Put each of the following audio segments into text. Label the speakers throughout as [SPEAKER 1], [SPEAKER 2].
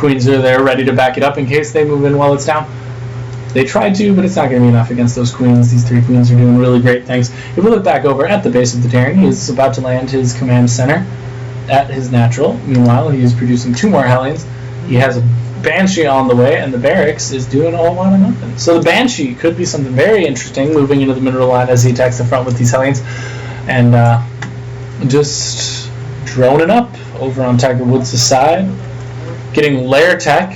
[SPEAKER 1] Queens are there ready to back it up in case they move in while it's down. They tried to, but it's not going to be enough against those Queens. These 3 Queens are doing really great things. If we look back over at the base of the Terran, he is about to land his command center at his natural. Meanwhile, he is producing 2 more Hellions. He has a Banshee on the way, and the barracks is doing a whole lot of nothing. So the Banshee could be something very interesting moving into the mineral line as he attacks the front with these Hellions. And just droning up over on Tiger Woods' side, getting lair tech,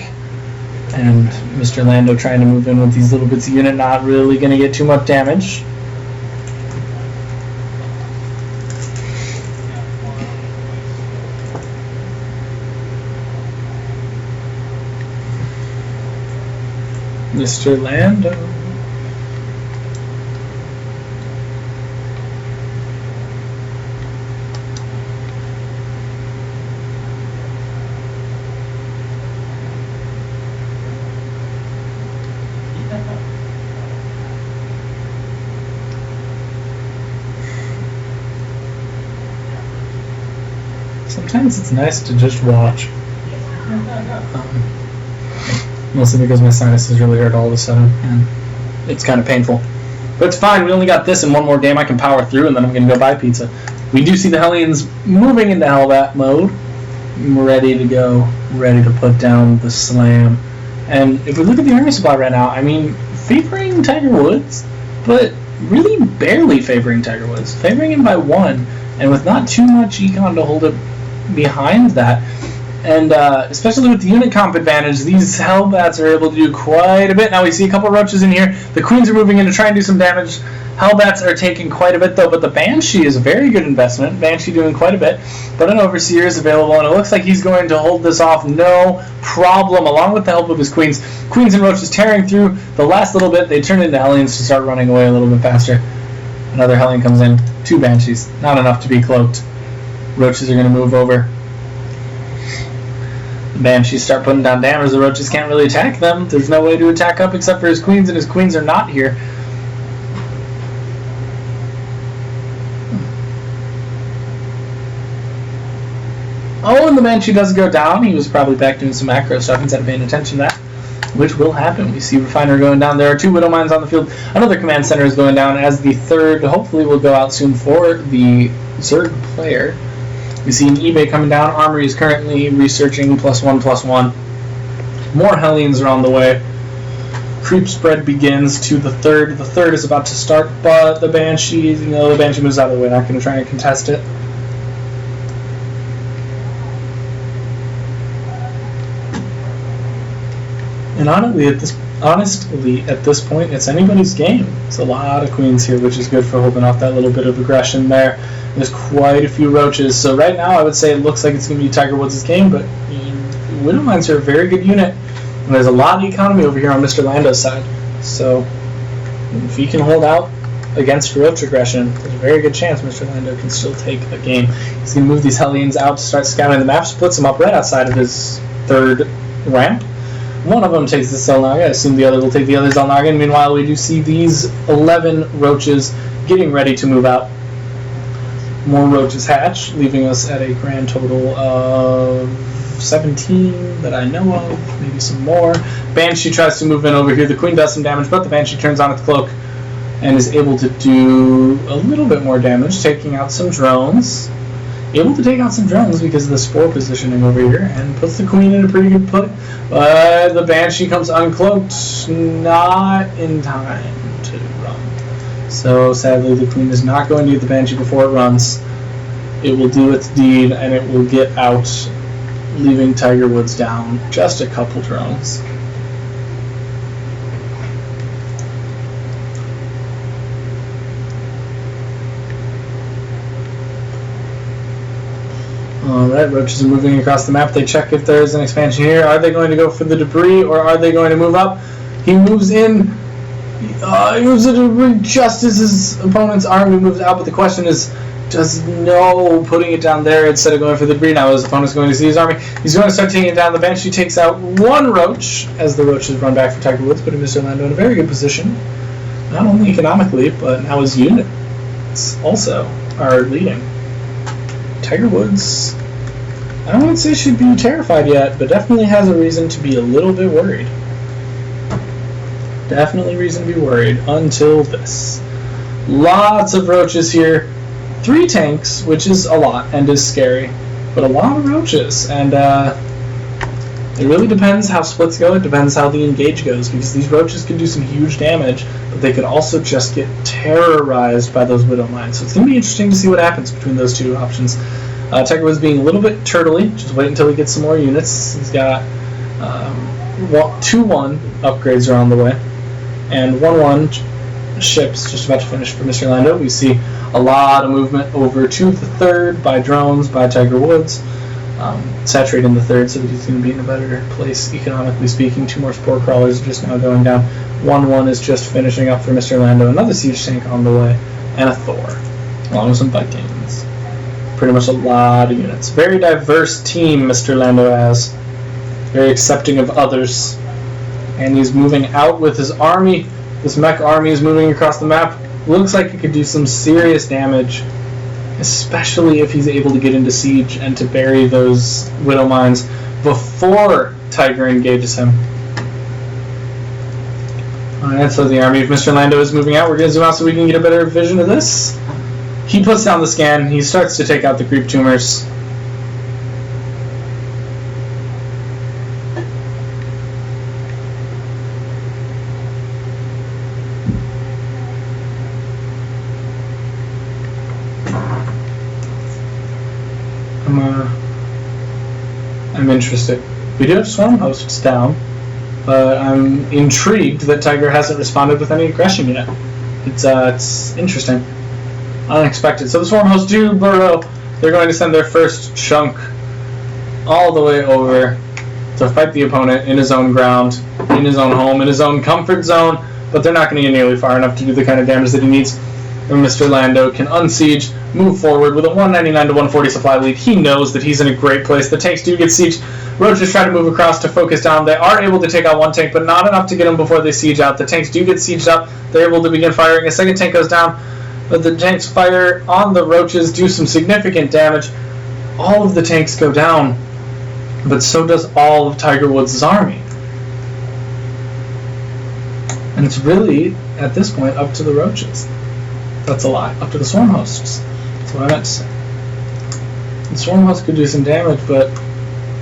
[SPEAKER 1] and Mr. Lando trying to move in with these little bits of unit, not really going to get too much damage. Mr. Lando. Sometimes it's nice to just watch. Mostly because my sinuses really hurt all of a sudden, and it's kind of painful. But it's fine, we only got this and one more game I can power through, and then I'm going to go buy pizza. We do see the Hellions moving into Hellbat mode, ready to go, ready to put down the slam. And if we look at the army supply right now, I mean, favoring Tiger Woods, but really barely favoring Tiger Woods. Favoring him by 1, and with not too much econ to hold it behind that. And especially with the unit comp advantage, these Hellbats are able to do quite a bit. Now we see a couple roaches in here. The Queens are moving in to try and do some damage. Hellbats are taking quite a bit though, but the Banshee is a very good investment. Banshee doing quite a bit, but an Overseer is available, and it looks like he's going to hold this off no problem, along with the help of his Queens. Queens and roaches tearing through the last little bit. They turn into Hellions to start running away a little bit faster. Another Hellion comes in. 2 Banshees. Not enough to be cloaked. Roaches are going to move over. The Banshees start putting down damage. The roaches can't really attack them. There's no way to attack up except for his Queens, and his Queens are not here. Oh, and the Banshee does go down. He was probably back doing some macro stuff instead of paying attention to that, which will happen. We see Refiner going down. There are 2 Widow Mines on the field. Another command center is going down as the 3rd hopefully will go out soon for the Zerg player. We see an eBay coming down. Armory is currently researching +1/+1. More Hellions are on the way. Creep spread begins to the 3rd. The 3rd is about to start, but the Banshee, the Banshee moves out of the way. Not going to try and contest it. And honestly, at this point, it's anybody's game. It's a lot of Queens here, which is good for holding off that little bit of aggression there. There's quite a few roaches. So right now, I would say it looks like it's going to be Tiger Woods' game, but Widow Mines are a very good unit. And there's a lot of economy over here on Mr. Lando's side. So if he can hold out against roach aggression, there's a very good chance Mr. Lando can still take a game. He's going to move these Hellions out to start scouting the map, splits them up right outside of his 3rd ramp. One of them takes the Zelnaga. I assume the other will take the other Zelnaga. And meanwhile, we do see these 11 roaches getting ready to move out. More roaches hatch, leaving us at a grand total of 17 that I know of, maybe some more. Banshee tries to move in over here. The Queen does some damage, but the Banshee turns on its cloak and is able to do a little bit more damage, taking out some drones. Able to take out some drones because of the spore positioning over here, and puts the Queen in a pretty good put. But the Banshee comes uncloaked, not in time to run. So sadly, the Queen is not going to get the Banshee before it runs. It will do its deed, and it will get out, leaving Tiger Woods down just a couple drones. Alright, roaches are moving across the map. They check if there is an expansion here. Are they going to go for the debris, or are they going to move up? He moves in. He moves the debris just as his opponent's army moves out, but the question is, does no putting it down there instead of going for the debris? Now his opponent's going to see his army. He's going to start taking it down. The Banshee takes out 1 roach as the roaches run back for Tiger Woods, putting Mr. Lando in a very good position. Not only economically, but now his units also are leading. Tiger Woods I wouldn't say she'd be terrified yet, but definitely has a reason to be a little bit worried. Definitely reason to be worried until this. Lots of roaches here. 3 tanks, which is a lot and is scary, but a lot of roaches. And it really depends how splits go. It depends how the engage goes, because these roaches can do some huge damage, but they could also just get terrorized by those widow mines. So it's going to be interesting to see what happens between those two options. Tiger was being a little bit turtley. Just wait until he gets some more units. He's got 2-1 upgrades are on the way, and 1-1 ships just about to finish for Mr. Lando. We see a lot of movement over to the third by drones, by Tiger Woods, saturating the third so that he's going to be in a better place economically speaking. 2 more spore crawlers are just now going down. 1-1 is just finishing up for Mr. Lando. Another siege tank on the way, and a Thor, along with some Vikings. Pretty much a lot of units. Very diverse team Mr. Lando has. Very accepting of others. And he's moving out with his army. This mech army is moving across the map. Looks like it could do some serious damage, especially if he's able to get into siege and to bury those widow mines before Tiger engages him. Alright, so the army of Mr. Lando is moving out. We're going to zoom out so we can get a better vision of this. He puts down the scan. He starts to take out the creep tumors. I'm interested. We do have swarm hosts down, but I'm intrigued that Tiger hasn't responded with any aggression yet. It's interesting. Unexpected. So the swarm hosts do burrow. They're going to send their first chunk all the way over to fight the opponent in his own ground, in his own home, in his own comfort zone, but they're not going to get nearly far enough to do the kind of damage that he needs. And Mr. Lando can unsiege, move forward with a 199 to 140 supply lead. He knows that he's in a great place. The tanks do get sieged. Roaches try to move across to focus down. They are able to take out 1 tank, but not enough to get them before they siege out. The tanks do get sieged up. They're able to begin firing. A second tank goes down, but the tanks fire on the roaches, do some significant damage. All of the tanks go down, but so does all of Tiger Woods' army. And it's really, at this point, up to the roaches. That's a lot. Up to the swarm hosts. That's what I meant to say. The swarm hosts could do some damage, but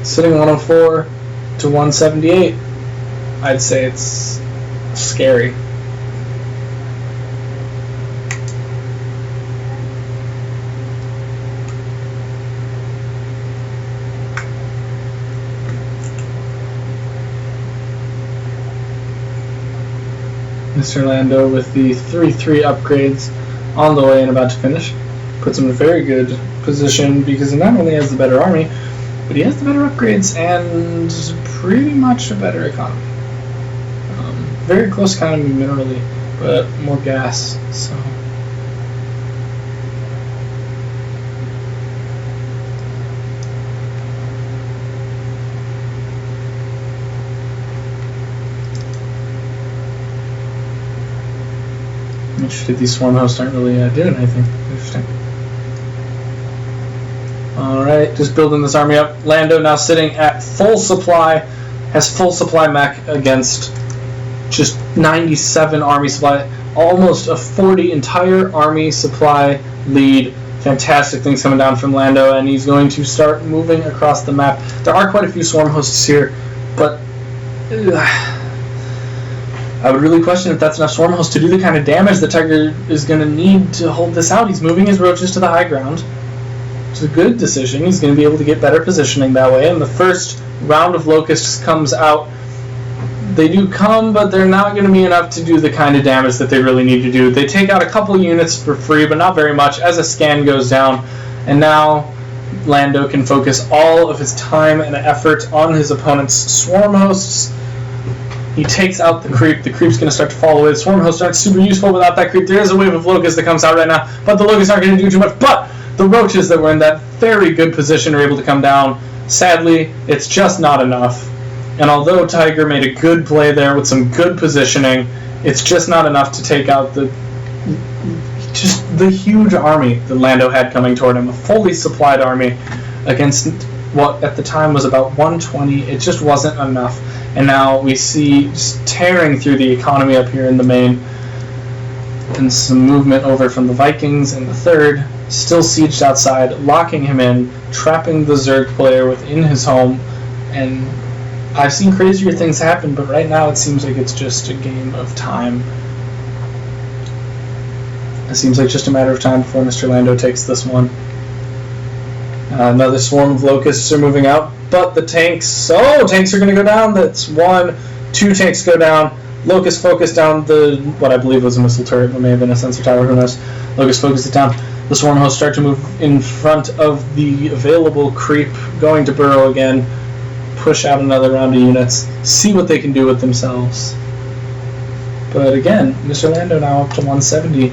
[SPEAKER 1] sitting 104 to 178, I'd say it's scary. Mr. Lando with the 3-3 upgrades on the way and about to finish. Puts him in a very good position because he not only has the better army, but he has the better upgrades and pretty much a better economy. Very close economy minerally, but more gas, so... Interesting, these swarm hosts aren't really doing anything. Interesting. Alright, just building this army up. Lando now sitting at full supply, has full supply mech against just 97 army supply, almost a 40 entire army supply lead. Fantastic things coming down from Lando, and he's going to start moving across the map. There are quite a few swarm hosts here, but I would really question if that's enough swarm hosts to do the kind of damage that Tiger is going to need to hold this out. He's moving his roaches to the high ground. It's a good decision. He's going to be able to get better positioning that way. And the first round of locusts comes out. They do come, but they're not going to be enough to do the kind of damage that they really need to do. They take out a couple units for free, but not very much, as a scan goes down. And now Lando can focus all of his time and effort on his opponent's swarm hosts. He takes out the creep. The creep's going to start to fall away. The swarm hosts aren't super useful without that creep. There is a wave of locusts that comes out right now, but the locusts aren't going to do too much. But the roaches that were in that very good position are able to come down. Sadly, it's just not enough. And although Tiger made a good play there with some good positioning, it's just not enough to take out the huge army that Lando had coming toward him. A fully supplied army against what at the time was about 120. It just wasn't enough. And now we see just tearing through the economy up here in the main. And some movement over from the Vikings in the third. Still sieged outside, locking him in, trapping the Zerg player within his home. And I've seen crazier things happen, but right now it seems like it's just a game of time. It seems like just a matter of time before Mr. Lando takes this one. Another swarm of locusts are moving out, but the tanks... Oh, tanks are going to go down. That's 1, 2 tanks go down. Locust focused down the... what I believe was a missile turret, but may have been a sensor tower, who knows. Locust focused it down. The swarm hosts start to move in front of the available creep, going to burrow again, push out another round of units, see what they can do with themselves. But again, Mr. Lando now up to 170,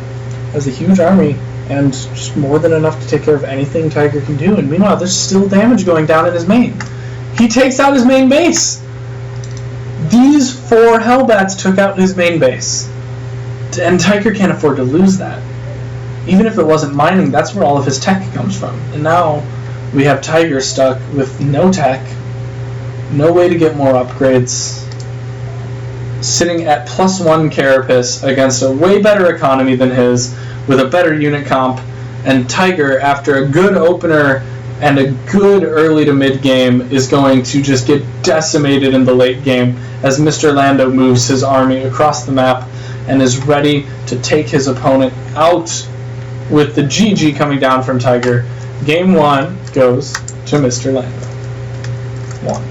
[SPEAKER 1] has a huge army, and just more than enough to take care of anything Tiger can do. And meanwhile, there's still damage going down in his main. He takes out his main base. These 4 Hellbats took out his main base. And Tiger can't afford to lose that. Even if it wasn't mining, that's where all of his tech comes from. And now we have Tiger stuck with no tech, no way to get more upgrades, sitting at +1 carapace against a way better economy than his, with a better unit comp, and Tiger, after a good opener and a good early to mid game, is going to just get decimated in the late game as Mr. Lando moves his army across the map and is ready to take his opponent out with the GG coming down from Tiger. Game 1 goes to Mr. Lando. 1.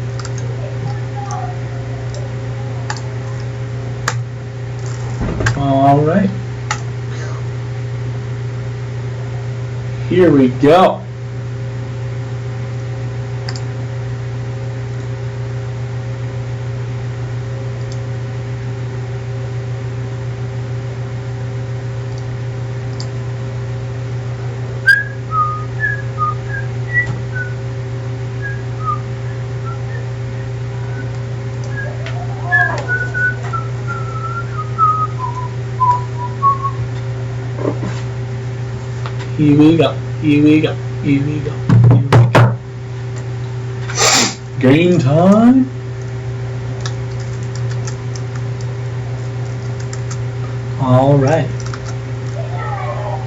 [SPEAKER 1] All right. Here we go. Here we go, here we go, here we go, here we go. Game time. Alright.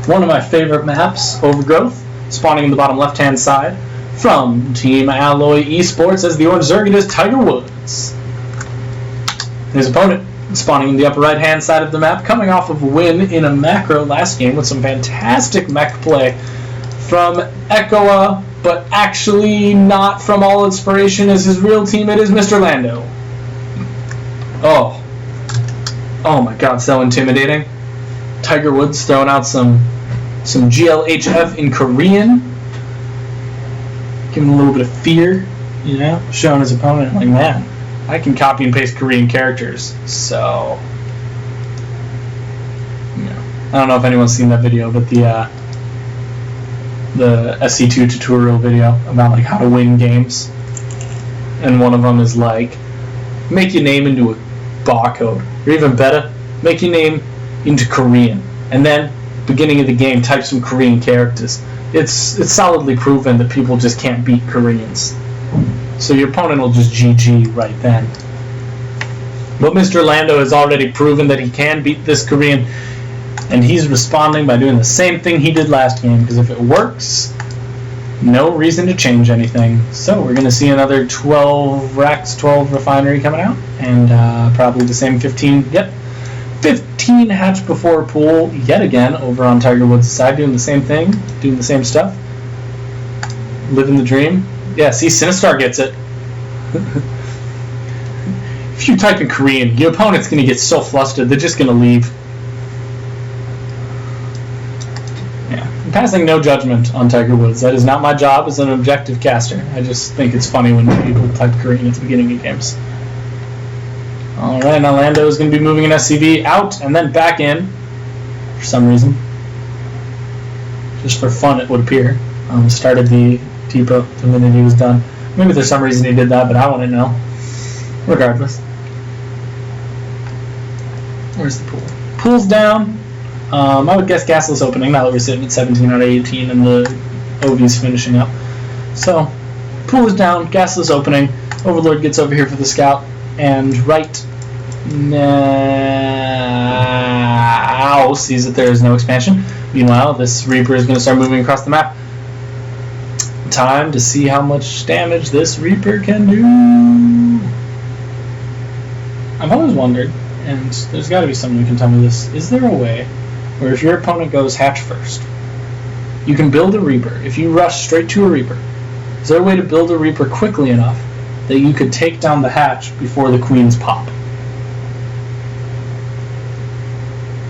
[SPEAKER 1] One of my favorite maps, Overgrowth, spawning in the bottom left-hand side from Team Alloy eSports as the Orange Zerg is Tiger Woods. His opponent spawning in the upper right-hand side of the map, coming off of a win in a macro last game with some fantastic mech play from Echoa, but actually not from All Inspiration as his real teammate is Mr. Lando. Oh my god, so intimidating. Tiger Woods throwing out some GLHF in Korean, giving a little bit of fear, you know, showing his opponent, like, man, I can copy and paste Korean characters, so, you know. I don't know if anyone's seen that video, but the SC2 tutorial video about, like, how to win games, and one of them is, like, make your name into a barcode, or even better, make your name into Korean, and then, beginning of the game, type some Korean characters. It's solidly proven that people just can't beat Koreans. So your opponent will just GG right then. But Mr. Lando has already proven that he can beat this Korean, and he's responding by doing the same thing he did last game, because if it works, no reason to change anything. So we're going to see another 12 racks, 12 refinery coming out, and probably the same 15 hatch before pool yet again over on Tiger Woods' side, doing the same thing, doing the same stuff, living the dream. Yeah, see, Sinistar gets it. If you type in Korean, your opponent's going to get so flustered, they're just going to leave. Yeah, I'm passing no judgment on Tiger Woods. That is not my job as an objective caster. I just think it's funny when people type Korean at the beginning of games. Alright, now Lando is going to be moving an SCV out and then back in for some reason. Just for fun, it would appear. Started the depot the minute he was done. Maybe there's some reason he did that, but I want to know. Regardless. Where's the pool? Pool's down. I would guess Castle's opening now that we're sitting at 17 out of 18 and the OV's finishing up. So, Pool is down, gasless opening. Overlord gets over here for the scout, and right now sees that there is no expansion. Meanwhile, this Reaper is going to start moving across the map. Time to see how much damage this Reaper can do. I've always wondered, and there's got to be someone who can tell me this, is there a way where if your opponent goes hatch first, you can build a Reaper? If you rush straight to a Reaper, is there a way to build a Reaper quickly enough that you could take down the hatch before the queens pop?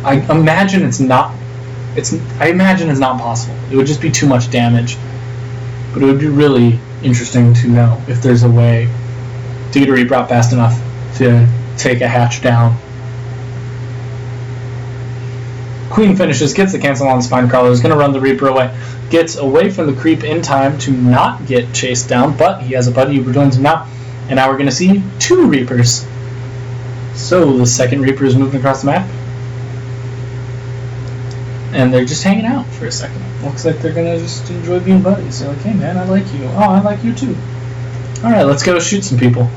[SPEAKER 1] I imagine it's not possible. It would just be too much damage. But it would be really interesting to know if there's a way to get a Reaper out fast enough to take a hatch down. Queen finishes, gets the cancel on the Spine Crawler, is going to run the Reaper away. Gets away from the creep in time to not get chased down, but he has a buddy who joins him now. And now we're going to see 2 Reapers. So the second Reaper is moving across the map. And they're just hanging out for a second. Looks like they're going to just enjoy being buddies. They're like, hey man, I like you. Oh, I like you too. Alright, let's go shoot some people.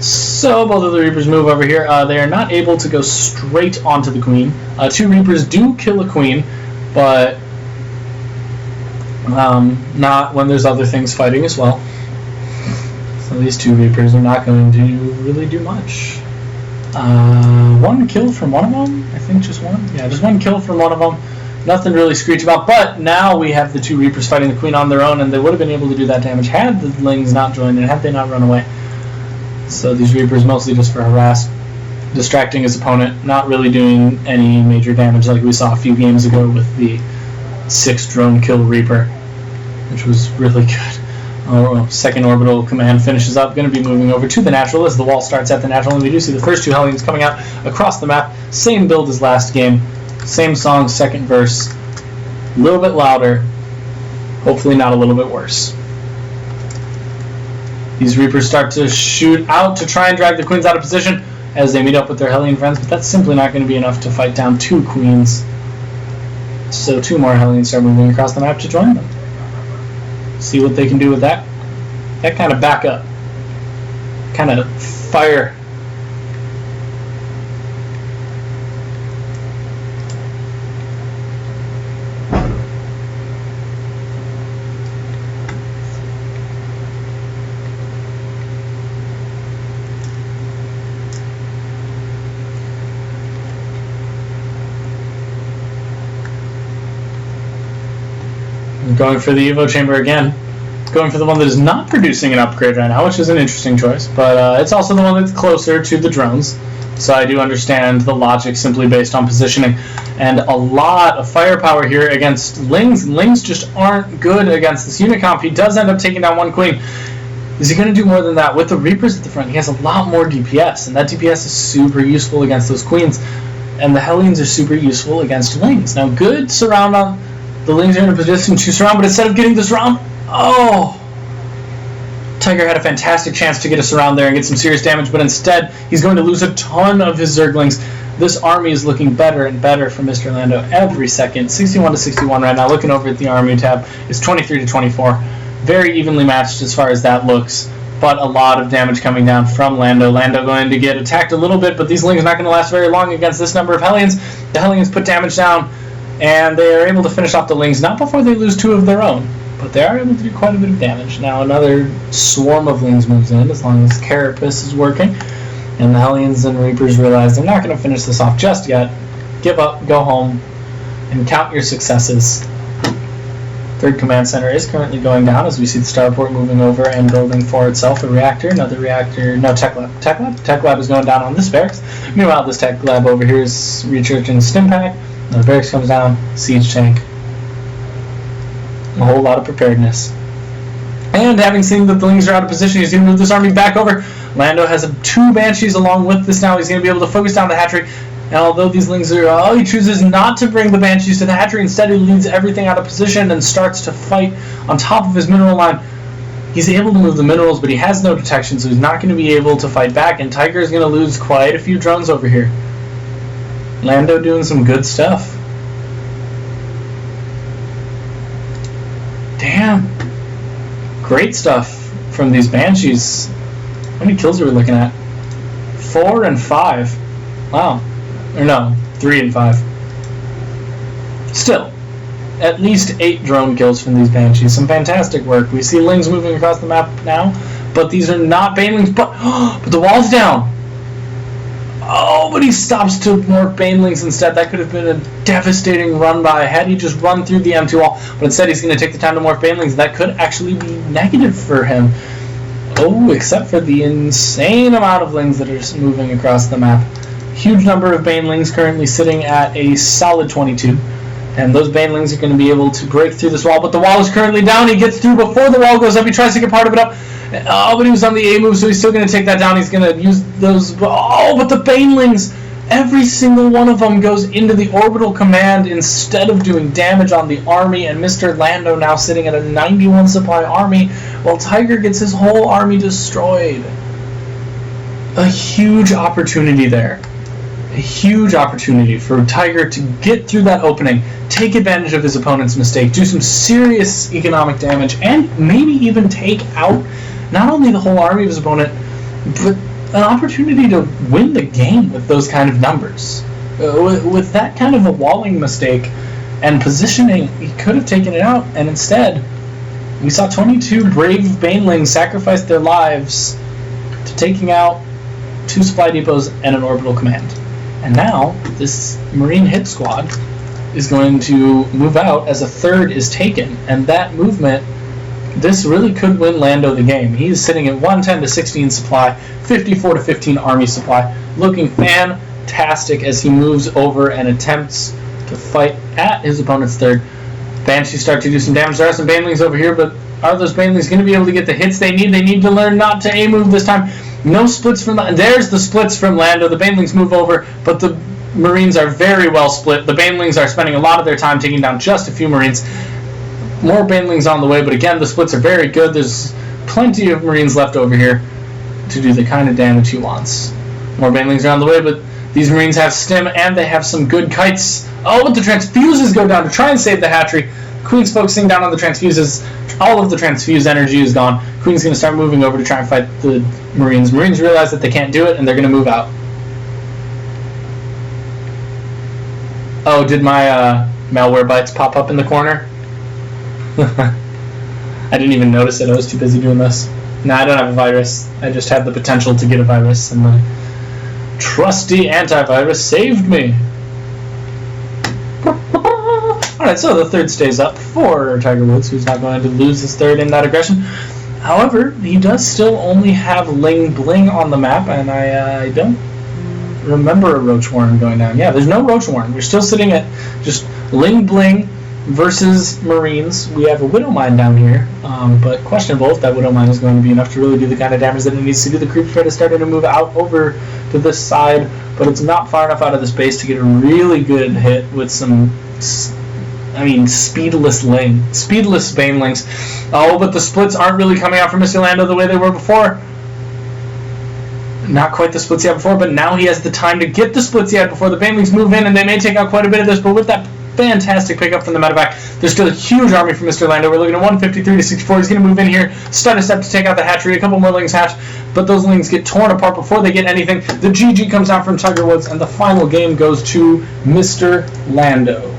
[SPEAKER 1] So both of the Reapers move over here. They are not able to go straight onto the Queen. 2 Reapers do kill a Queen, but not when there's other things fighting as well. So these 2 Reapers are not going to really do much. 1 kill from one of them? I think just one? Yeah, just 1 kill from one of them. Nothing really screech about, but now we have the 2 Reapers fighting the Queen on their own, and they would have been able to do that damage had the Lings not joined and had they not run away. So these Reapers mostly just for harass, distracting his opponent, not really doing any major damage like we saw a few games ago with the 6 drone kill Reaper, which was really good. Second orbital command finishes up, going to be moving over to the natural as the wall starts at the natural, and we do see the first 2 Hellions coming out across the map. Same build as last game, same song, second verse, a little bit louder, hopefully not a little bit worse. These Reapers start to shoot out to try and drag the Queens out of position as they meet up with their Hellion friends, but that's simply not going to be enough to fight down 2 Queens. So 2 more Hellions start moving across the map to join them. See what they can do with that. That kind of backup, kind of fire. Going for the Evo Chamber again. Going for the one that is not producing an upgrade right now, which is an interesting choice, but it's also the one that's closer to the drones. So I do understand the logic simply based on positioning. And a lot of firepower here against Lings. Lings just aren't good against this unit comp. He does end up taking down 1 Queen. Is he going to do more than that? With the Reapers at the front, he has a lot more DPS, and that DPS is super useful against those Queens. And the Hellions are super useful against Lings. Now, good surround on... The Lings are in a position to surround, but instead of getting the surround... Oh! Tiger had a fantastic chance to get a surround there and get some serious damage, but instead, he's going to lose a ton of his Zerglings. This army is looking better and better for Mr. Lando every second. 61 to 61 right now. Looking over at the army tab, it's 23 to 24. Very evenly matched as far as that looks, but a lot of damage coming down from Lando. Lando going to get attacked a little bit, but these Lings are not going to last very long against this number of Hellions. The Hellions put damage down, and they are able to finish off the Lings, not before they lose 2 of their own, but they are able to do quite a bit of damage. Now another swarm of Lings moves in, as long as Carapace is working, and the Hellions and Reapers realize they're not going to finish this off just yet. Give up, go home, and count your successes. Third command center is currently going down as we see the starport moving over and building for itself a reactor. Another reactor, no, tech lab. Tech lab is going down on this barracks. Meanwhile, this tech lab over here is researching stim pack. The barracks comes down, siege tank. A whole lot of preparedness. And having seen that the Lings are out of position, he's going to move this army back over. Lando has 2 Banshees along with this now. He's going to be able to focus down the hatchery. And although these Lings are... he chooses not to bring the Banshees to the hatchery. Instead, he leads everything out of position and starts to fight on top of his mineral line. He's able to move the minerals, but he has no detection, so he's not going to be able to fight back. And Tiger is going to lose quite a few drones over here. Lando doing some good stuff. Damn. Great stuff from these Banshees. How many kills are we looking at? 4 and 5. Wow. Or no, 3 and 5. Still, at least 8 drone kills from these Banshees. Some fantastic work. We see Lings moving across the map now, but these are not Banelings. But the wall's down. Oh, but he stops to more Banelings instead. That could have been a devastating run by had he just run through the M2 wall. But instead, he's going to take the time to morph Banelings. That could actually be negative for him. Oh, except for the insane amount of Lings that are just moving across the map. Huge number of Banelings currently sitting at a solid 22. And those Banelings are going to be able to break through this wall. But the wall is currently down. He gets through before the wall goes up. He tries to get part of it up. Oh, but he was on the A move, so he's still going to take that down. He's going to use those. Oh, but the Banelings, every single one of them goes into the orbital command instead of doing damage on the army. And Mr. Lando now sitting at a 91 supply army, while Tiger gets his whole army destroyed. A huge opportunity there. A huge opportunity for Tiger to get through that opening, take advantage of his opponent's mistake, do some serious economic damage, and maybe even take out not only the whole army of his opponent, but an opportunity to win the game with those kind of numbers. With that kind of a walling mistake and positioning, he could have taken it out, and instead, we saw 22 brave Banelings sacrifice their lives to taking out 2 supply depots and an orbital command. And now, this Marine hit squad is going to move out as a third is taken. And that movement, this really could win Lando the game. He's sitting at 110 to 16 supply, 54 to 15 army supply. Looking fantastic as he moves over and attempts to fight at his opponent's third. Banshees start to do some damage. There are some Banelings over here, but are those Banelings going to be able to get the hits they need? They need to learn not to A-move this time. No splits from... There's the splits from Lando. The Banelings move over, but the Marines are very well split. The Banelings are spending a lot of their time taking down just a few Marines. More Banelings on the way, but again, the splits are very good. There's plenty of Marines left over here to do the kind of damage he wants. More Banelings are on the way, but these Marines have stim, and they have some good kites. Oh, but the transfuses go down to try and save the hatchery. Queen's focusing down on the transfuses. All of the transfused energy is gone. Queen's going to start moving over to try and fight the Marines. Marines realize that they can't do it, and they're going to move out. Oh, did my malware bytes pop up in the corner? I didn't even notice it. I was too busy doing this. No, I don't have a virus. I just had the potential to get a virus, and my trusty antivirus saved me. Alright, so the third stays up for Tiger Woods, who's not going to lose his third in that aggression. However, he does still only have Ling Bling on the map, and I don't remember a Roach Warren going down. Yeah, there's no Roach Warren. We're still sitting at just Ling Bling versus Marines. We have a Widow Mine down here, but questionable if that Widow Mine is going to be enough to really do the kind of damage that it needs to do. The creep threat is starting to move out over to this side, but it's not far enough out of the space to get a really good hit with some... speedless Banelings. Oh, but the splits aren't really coming out for Mr. Lando the way they were before. Not quite the splits he had before, but now he has the time to get the splits he had before. The Banelings move in, and they may take out quite a bit of this, but with that fantastic pickup from the medevac, there's still a huge army for Mr. Lando. We're looking at 153 to 64. He's going to move in here, start a step to take out the hatchery. A couple more Lings hatch, but those Lings get torn apart before they get anything. The GG comes out from Tiger Woods, and the final game goes to Mr. Lando.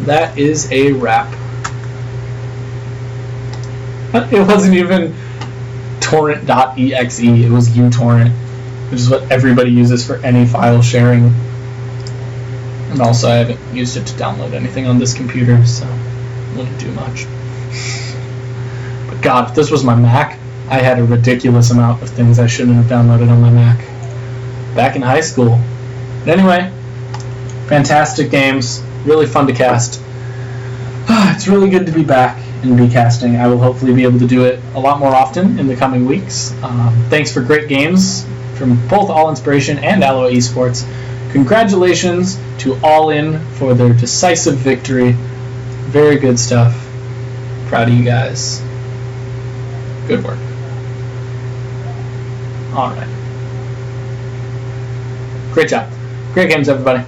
[SPEAKER 1] That is a wrap. It wasn't even torrent.exe, it was uTorrent, which is what everybody uses for any file sharing. And also I haven't used it to download anything on this computer, so it wouldn't do much. But God, if this was my Mac, I had a ridiculous amount of things I shouldn't have downloaded on my Mac. Back in high school. But anyway, fantastic games. Really fun to cast. It's really good to be back and be casting. I will hopefully be able to do it a lot more often in the coming weeks. Thanks for great games from both All Inspiration and Alloy eSports. Congratulations to All In for their decisive victory. Very good stuff. Proud of you guys. Good work. Alright. Great job. Great games, everybody.